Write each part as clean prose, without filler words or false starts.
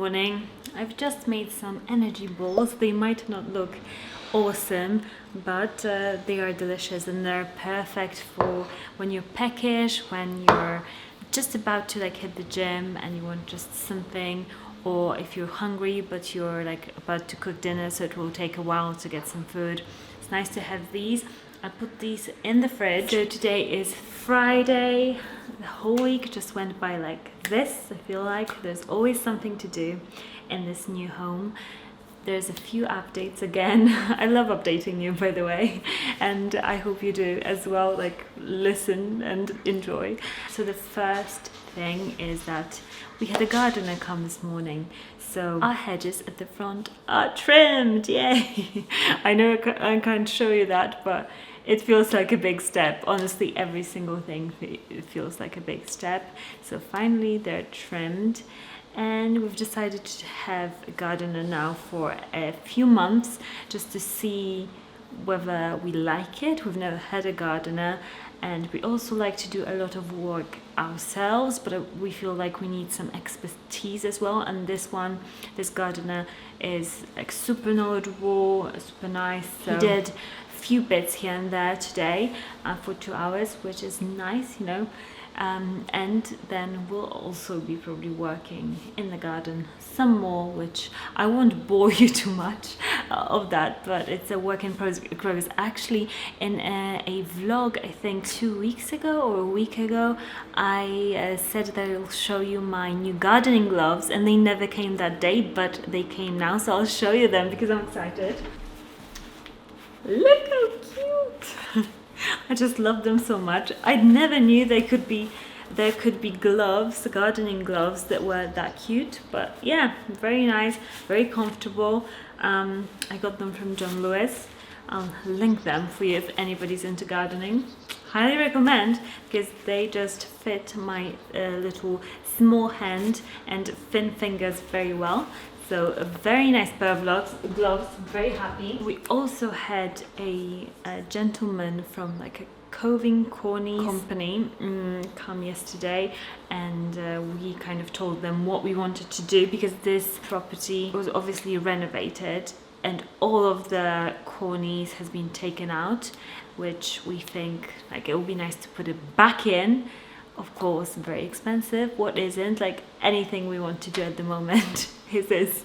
morning. I've just made some energy balls. They might not look awesome, but they are delicious and they're perfect for when you're peckish, when you're just about to like hit the gym and you want just something, or if you're hungry but you're like about to cook dinner, so it will take a while to get some food. It's nice to have these. I put these in the fridge. So today is Friday. The whole week just went by like this. I feel like there's always something to do in this new home. There's a few updates again. I love updating you, by the way, and I hope you do as well, like listen and enjoy. So the first thing is that we had a gardener come this morning, so our hedges at the front are trimmed. Yay! I know I can't show you that, but it feels like a big step. Honestly, every single thing it feels like a big step. So finally they're trimmed. And we've decided to have a gardener now for a few months just to see whether we like it. We've never had a gardener, and we also like to do a lot of work ourselves, but we feel like we need some expertise as well. And this gardener is like super knowledgeable, super nice. So he did a few bits here and there today for 2 hours, which is nice, you know. And then we'll also be probably working in the garden some more, which I won't bore you too much of that, but it's a work in progress. Actually, in a vlog, I think 2 weeks ago or a week ago, I said that I'll show you my new gardening gloves, and they never came that day, but they came now, so I'll show you them because I'm excited. Look how cute! I just love them so much. I never knew there could be gloves, gardening gloves that were that cute, but yeah, very nice, very comfortable. I got them from John Lewis. I'll link them for you if anybody's into gardening. Highly recommend, because they just fit my little small hand and thin fingers very well. So a very nice pair of gloves, very happy. We also had a gentleman from like a Coving Cornies company come yesterday, and we kind of told them what we wanted to do, because this property was obviously renovated and all of the cornice has been taken out, which we think like it would be nice to put it back in. Of course, very expensive. What isn't? Like anything we want to do at the moment is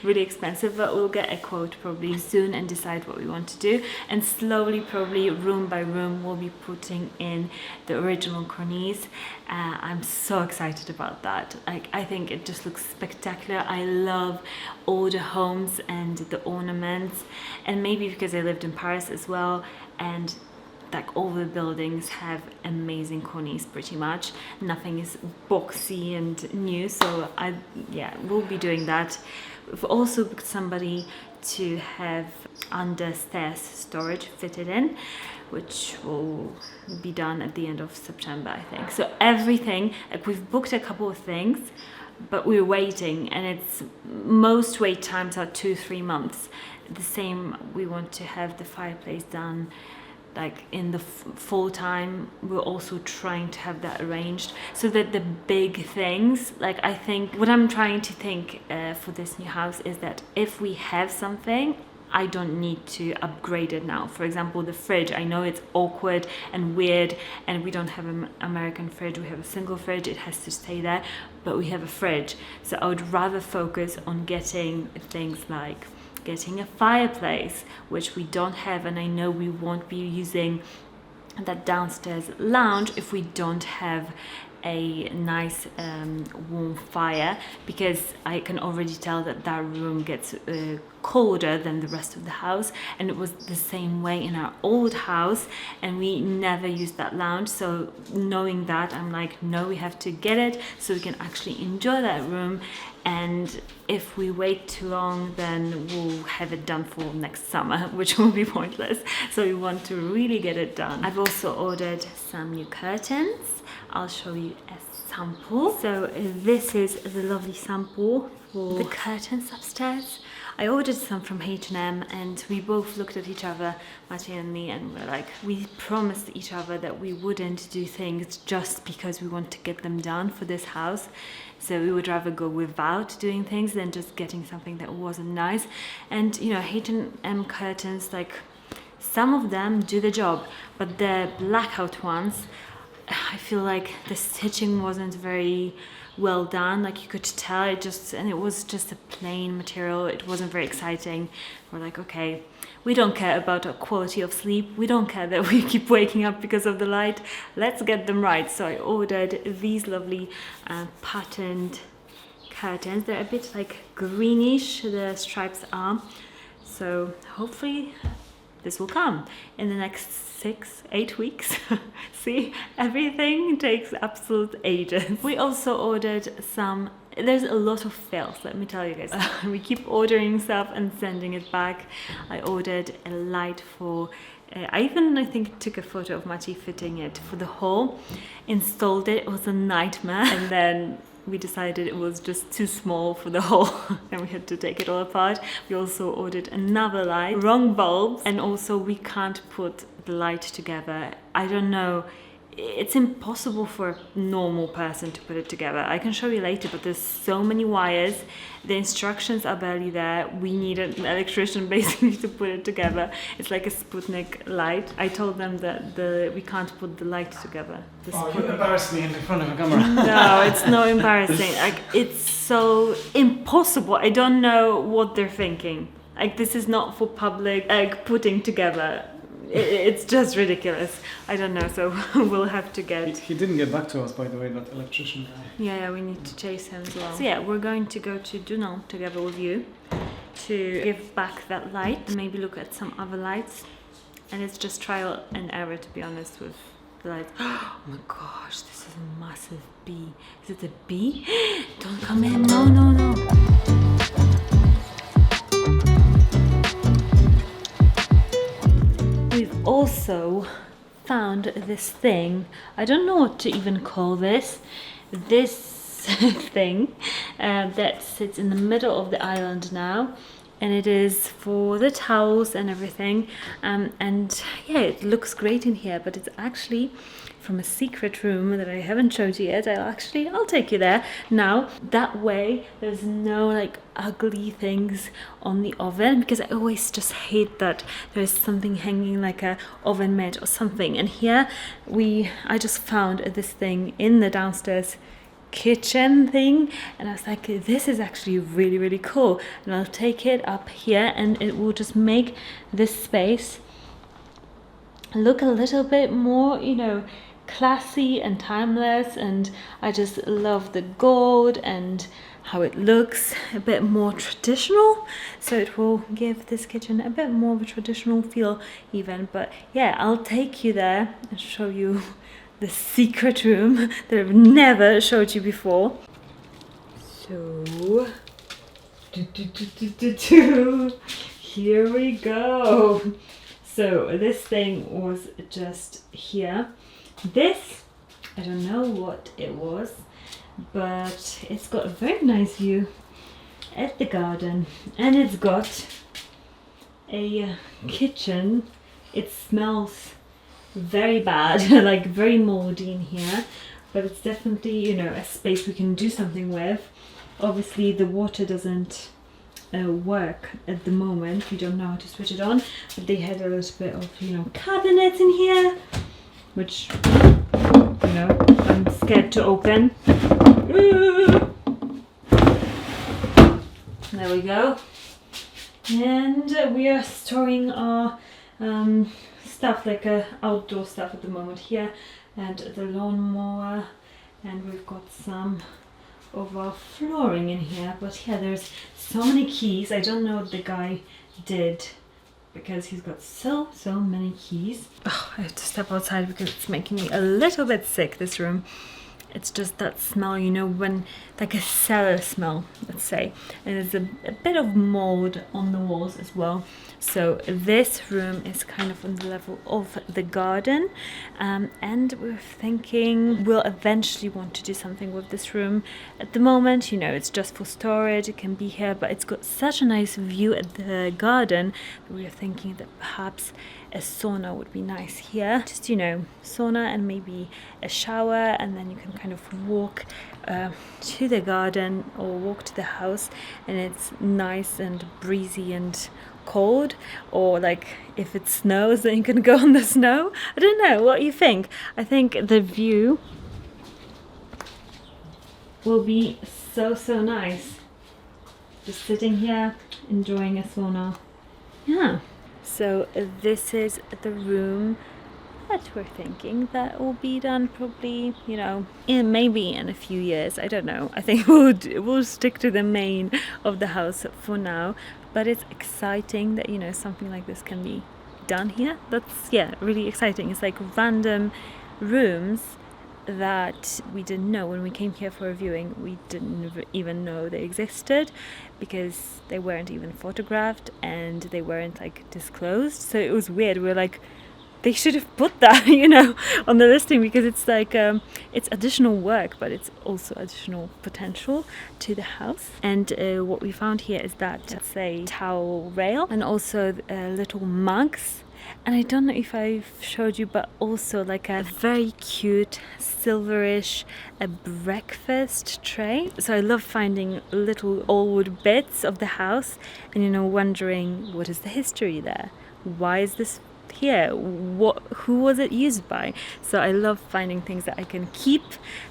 really expensive, but we'll get a quote probably soon and decide what we want to do, and slowly, probably room by room, we'll be putting in the original cornice. I'm so excited about that. Like, I think it just looks spectacular. I love all the homes and the ornaments, and maybe because I lived in Paris as well, and like all the buildings have amazing cornice pretty much. Nothing is boxy and new, so we'll be doing that. We've also booked somebody to have under stairs storage fitted in, which will be done at the end of September, I think. So everything, like we've booked a couple of things, but we're waiting, and it's most wait times are 2-3 months. The same, we want to have the fireplace done like in the full time. We're also trying to have that arranged so that the big things, like I think what I'm trying to think for this new house is that if we have something, I don't need to upgrade it now. For example, the fridge, I know it's awkward and weird, and we don't have an American fridge, we have a single fridge, it has to stay there, but we have a fridge. So I would rather focus on getting things like getting a fireplace, which we don't have, and I know we won't be using that downstairs lounge if we don't have a nice warm fire, because I can already tell that that room gets colder than the rest of the house, and it was the same way in our old house, and we never used that lounge. So knowing that, I'm like, no, we have to get it so we can actually enjoy that room, and if we wait too long, then we'll have it done for next summer, which will be pointless. So we want to really get it done. I've also ordered some new curtains. I'll show you a sample. So this is the lovely sample for the curtains upstairs. I ordered some from H&M, and we both looked at each other, Maciej and me, and we're like, we promised each other that we wouldn't do things just because we want to get them done for this house. So we would rather go without doing things than just getting something that wasn't nice. And you know, H&M curtains, like, some of them do the job, but the blackout ones, I feel like the stitching wasn't very well done. Like, you could tell and it was just a plain material. It wasn't very exciting. We're like, okay, we don't care about our quality of sleep. We don't care that we keep waking up because of the light. Let's get them right. So I ordered these lovely patterned curtains. They're a bit like greenish, the stripes are. So hopefully this will come in the next 6-8 weeks. See, everything takes absolute ages. We also ordered some, there's a lot of fails, let me tell you guys. We keep ordering stuff and sending it back. I ordered a light for I think took a photo of Maciej fitting it for the hall, installed it. It was a nightmare, and then we decided it was just too small for the hole and we had to take it all apart. We also ordered another light, wrong bulbs, and also we can't put the light together. I don't know, it's impossible for a normal person to put it together. I can show you later, but there's so many wires. The instructions are barely there. We need an electrician basically to put it together. It's like a Sputnik light. I told them that we can't put the light together. You embarrass me in front of a camera. No, it's no embarrassing. Like, it's so impossible. I don't know what they're thinking. Like, this is not for public, like, putting together. It's just ridiculous. I don't know, so we'll have to get... He didn't get back to us, by the way, that electrician guy. Yeah, we need to chase him as well. So yeah, we're going to go to Dunant together with you to give back that light and maybe look at some other lights. And it's just trial and error, to be honest, with the lights. Oh my gosh, this is a massive bee. Is it a bee? Don't come in. No, no, no. We've also found this thing. I don't know what to even call this. This thing that sits in the middle of the island now, and it is for the towels and everything. And yeah, it looks great in here, but it's actually from a secret room that I haven't showed you yet. I'll take you there now. That way there's no like ugly things on the oven, because I always just hate that there's something hanging like a oven mitt or something. And here I just found this thing in the downstairs kitchen thing, and I was like, this is actually really, really cool, and I'll take it up here and it will just make this space look a little bit more, you know, classy and timeless. And I just love the gold and how it looks a bit more traditional, so it will give this kitchen a bit more of a traditional feel even. But yeah, I'll take you there and show you the secret room that I've never showed you before. So here we go. So this thing was just here. This, I don't know what it was, but it's got a very nice view at the garden, and it's got a kitchen. It smells very bad, like very moldy in here, but it's definitely, you know, a space we can do something with. Obviously the water doesn't work at the moment. We don't know how to switch it on, but they had a little bit of, you know, cabinets in here, which, you know, I'm scared to open. There we go. And we are storing our stuff, like outdoor stuff at the moment here, and the lawnmower, and we've got some of our flooring in here. But yeah, there's so many keys. I don't know what the guy did, because he's got so many keys. Oh, I have to step outside because it's making me a little bit sick, this room. It's just that smell, you know, when like a cellar smell, let's say. And there's a bit of mold on the walls as well. So this room is kind of on the level of the garden, and we're thinking we'll eventually want to do something with this room. At the moment, you know, it's just for storage, it can be here, but it's got such a nice view at the garden that we're thinking that perhaps a sauna would be nice here. Just, you know, sauna and maybe a shower, and then you can kind of walk to the garden or walk to the house, and it's nice and breezy and cold. Or like if it snows, then you can go on the snow. I don't know, what you think? I think the view will be so nice, just sitting here enjoying a sauna. Yeah, so this is the room that we're thinking that will be done probably, you know, maybe in a few years. I don't know. I think we'll stick to the main of the house for now. But it's exciting that, you know, something like this can be done here. That's, yeah, really exciting. It's like random rooms that we didn't know when we came here for a viewing. We didn't even know they existed because they weren't even photographed and they weren't like disclosed. So it was weird. We're like, they should have put that, you know, on the listing, because it's like it's additional work, but it's also additional potential to the house. And what we found here is that it's a towel rail and also little mugs. And I don't know if I've showed you, but also like a very cute silverish breakfast tray. So I love finding little old bits of the house and, you know, wondering what is the history there? Why is this here? Who was it used by? So I love finding things that I can keep,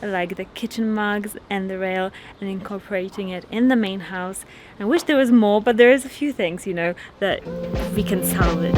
like the kitchen mugs and the rail, and incorporating it in the main house. I wish there was more, but there is a few things, you know, that we can salvage.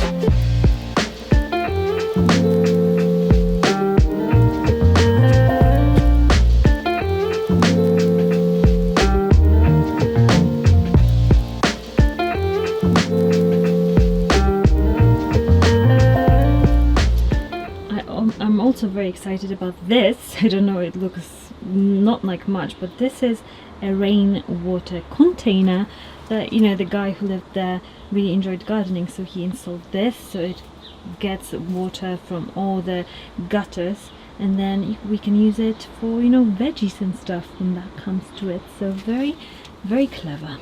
I'm also very excited about this. I don't know, it looks not like much, but this is a rainwater container that, you know, the guy who lived there really enjoyed gardening, so he installed this so it gets water from all the gutters, and then we can use it for, you know, veggies and stuff when that comes to it. So very, very clever.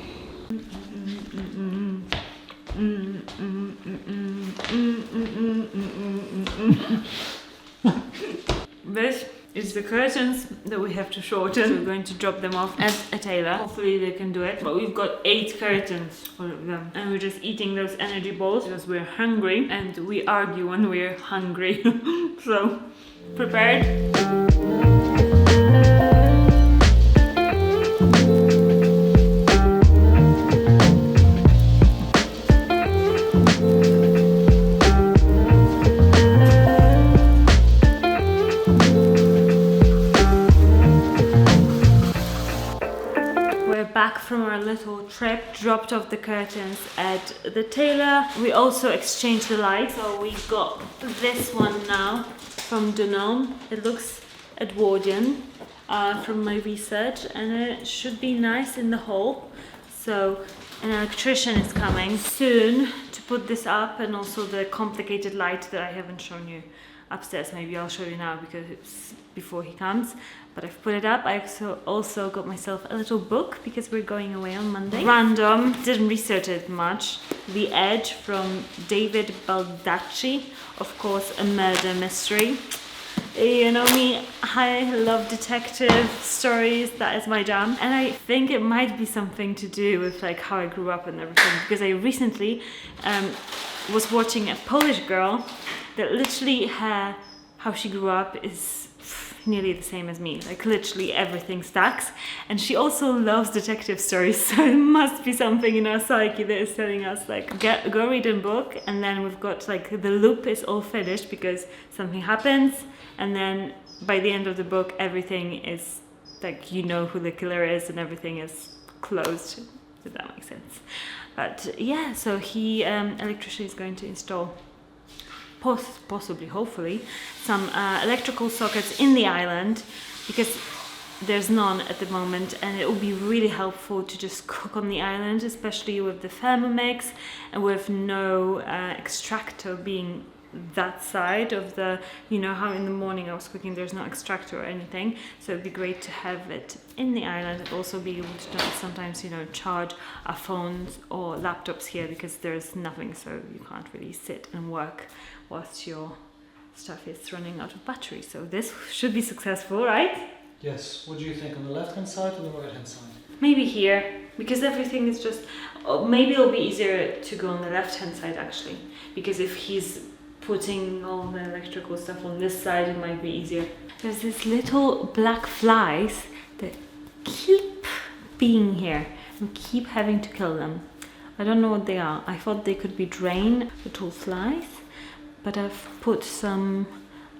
This is the curtains that we have to shorten. We're going to drop them off at a tailor. Hopefully they can do it. But we've got 8 curtains for them. And we're just eating those energy balls because we're hungry. And we argue when we're hungry. So, prepared? Back from our little trip, dropped off the curtains at the tailor. We also exchanged the lights, so we got this one now from Dunholm. It looks Edwardian from my research, and it should be nice in the hall. So an electrician is coming soon to put this up, and also the complicated light that I haven't shown you upstairs. Maybe I'll show you now because it's before he comes. But I've put it up. I also got myself a little book because we're going away on Monday. Random, didn't research it much. The Edge from David Baldacci. Of course, a murder mystery. You know me, I love detective stories. That is my jam. And I think it might be something to do with like how I grew up and everything. Because I recently was watching a Polish girl that literally how she grew up is nearly the same as me, like literally everything stacks. And she also loves detective stories, so it must be something in our psyche that is telling us like go read a book. And then we've got like the loop is all finished because something happens, and then by the end of the book everything is like, you know who the killer is and everything is closed, if that makes sense. But yeah, so he electrician is going to install possibly, hopefully, some electrical sockets in the island, because there's none at the moment, and it will be really helpful to just cook on the island, especially with the Thermomix and with no extractor being that side of the, you know how in the morning I was cooking, there's no extractor or anything, so it'd be great to have it in the island and also be able to sometimes, you know, charge our phones or laptops here, because there's nothing, so you can't really sit and work whilst your stuff is running out of battery. So this should be successful, right? Yes. What do you think, on the left-hand side or the right-hand side? Maybe here, because everything is just, maybe it'll be easier to go on the left-hand side actually, because if he's putting all the electrical stuff on this side, it might be easier. There's these little black flies that keep being here and keep having to kill them. I don't know what they are. I thought they could be drain little flies, but I've put some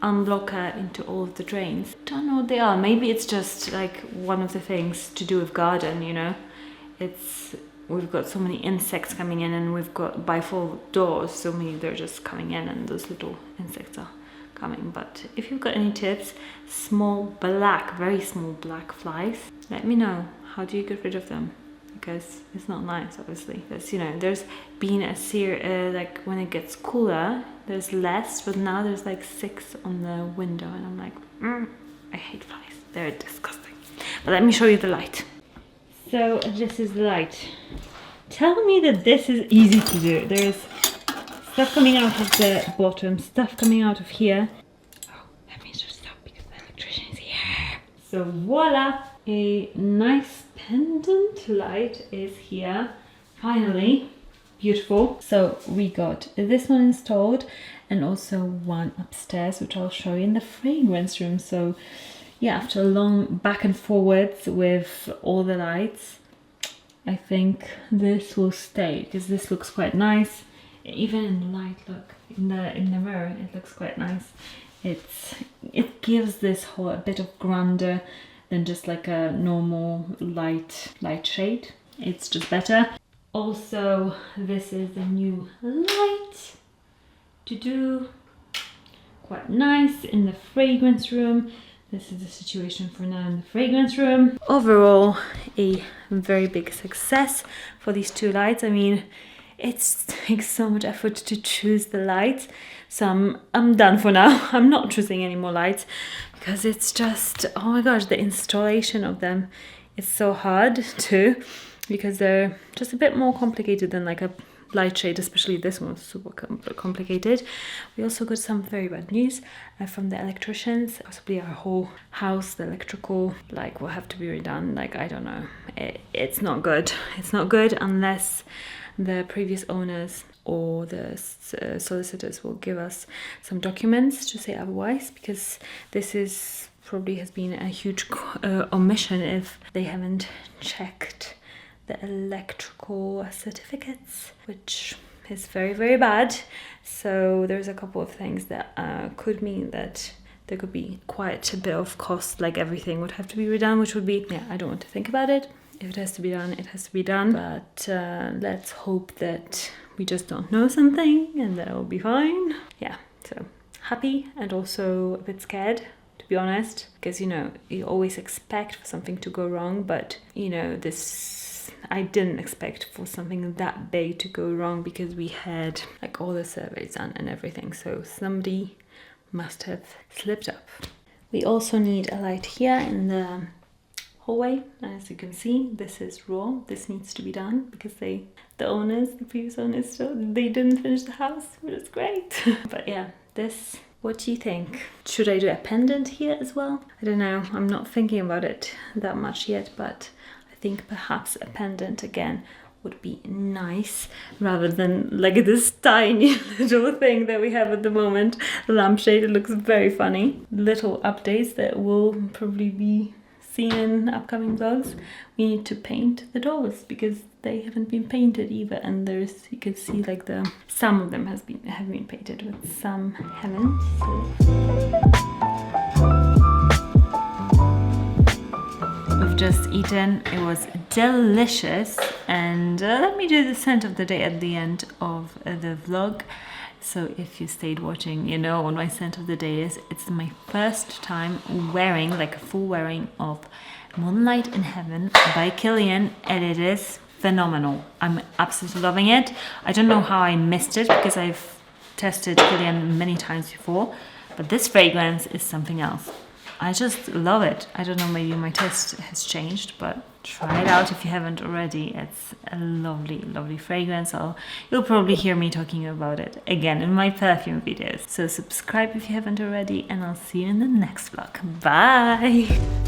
unblocker into all of the drains. Don't know what they are. Maybe it's just like one of the things to do with garden, you know. We've got so many insects coming in, and we've got bifold doors, so maybe they're just coming in and those little insects are coming. But if you've got any tips, very small black flies, let me know. How do you get rid of them? Because it's not nice, obviously. Because, you know, there's been like when it gets cooler, there's less, but now there's like 6 on the window, and I'm like, I hate flies. They're disgusting. But let me show you the light. So this is the light. Tell me that this is easy to do. There's stuff coming out of the bottom, stuff coming out of here. Oh, let me just stop because the electrician is here. So voila, a nice pendant light is here. Finally, beautiful. So we got this one installed and also one upstairs, which I'll show you in the fragrance room. So yeah, after a long back and forwards with all the lights, I think this will stay, because this looks quite nice. Even in the light, look, in the mirror, it looks quite nice. It gives this whole a bit of grandeur than just like a normal light shade. It's just better. Also, this is the new light to do. Quite nice in the fragrance room. This is the situation for now in the fragrance room. Overall, a very big success for these 2 lights. I mean, it takes so much effort to choose the lights. So I'm done for now. I'm not choosing any more lights because it's just, oh my gosh, the installation of them is so hard too, because they're just a bit more complicated than like a light shade, especially this one was super complicated. We also got some very bad news from the electricians. Possibly our whole house, the electrical, like, will have to be redone. Like, I don't know. It's not good. It's not good unless the previous owners or the solicitors will give us some documents to say otherwise, because this is probably has been a huge omission if they haven't checked the electrical certificates, which is very, very bad. So there's a couple of things that could mean that there could be quite a bit of cost, like everything would have to be redone, which would be, yeah, I don't want to think about it. If it has to be done, it has to be done. But let's hope that we just don't know something and that it will be fine. Yeah, so happy and also a bit scared, to be honest, because, you know, you always expect for something to go wrong, but, you know, I didn't expect for something that big to go wrong, because we had like all the surveys done and everything, so somebody must have slipped up. We also need a light here in the hallway, and as you can see, this is raw. This needs to be done because the previous owners, they didn't finish the house, which is great. But yeah, this, what do you think? Should I do a pendant here as well? I don't know, I'm not thinking about it that much yet, but I think perhaps a pendant again would be nice, rather than like this tiny little thing that we have at the moment. The lampshade, it looks very funny. Little updates that will probably be seen in upcoming vlogs. We need to paint the doors because they haven't been painted either, and you can see like some of them have been painted, but some haven't. We've just eaten. It was delicious, and let me do the scent of the day at the end of the vlog. So if you stayed watching, you know what my scent of the day is. It's my first time wearing, like a full wearing of Moonlight in Heaven by Kilian, and it is phenomenal. I'm absolutely loving it. I don't know how I missed it because I've tested Kilian many times before, but this fragrance is something else. I just love it. I don't know, maybe my taste has changed, but try it out if you haven't already. It's a lovely, lovely fragrance. You'll probably hear me talking about it again in my perfume videos. So subscribe if you haven't already, and I'll see you in the next vlog. Bye!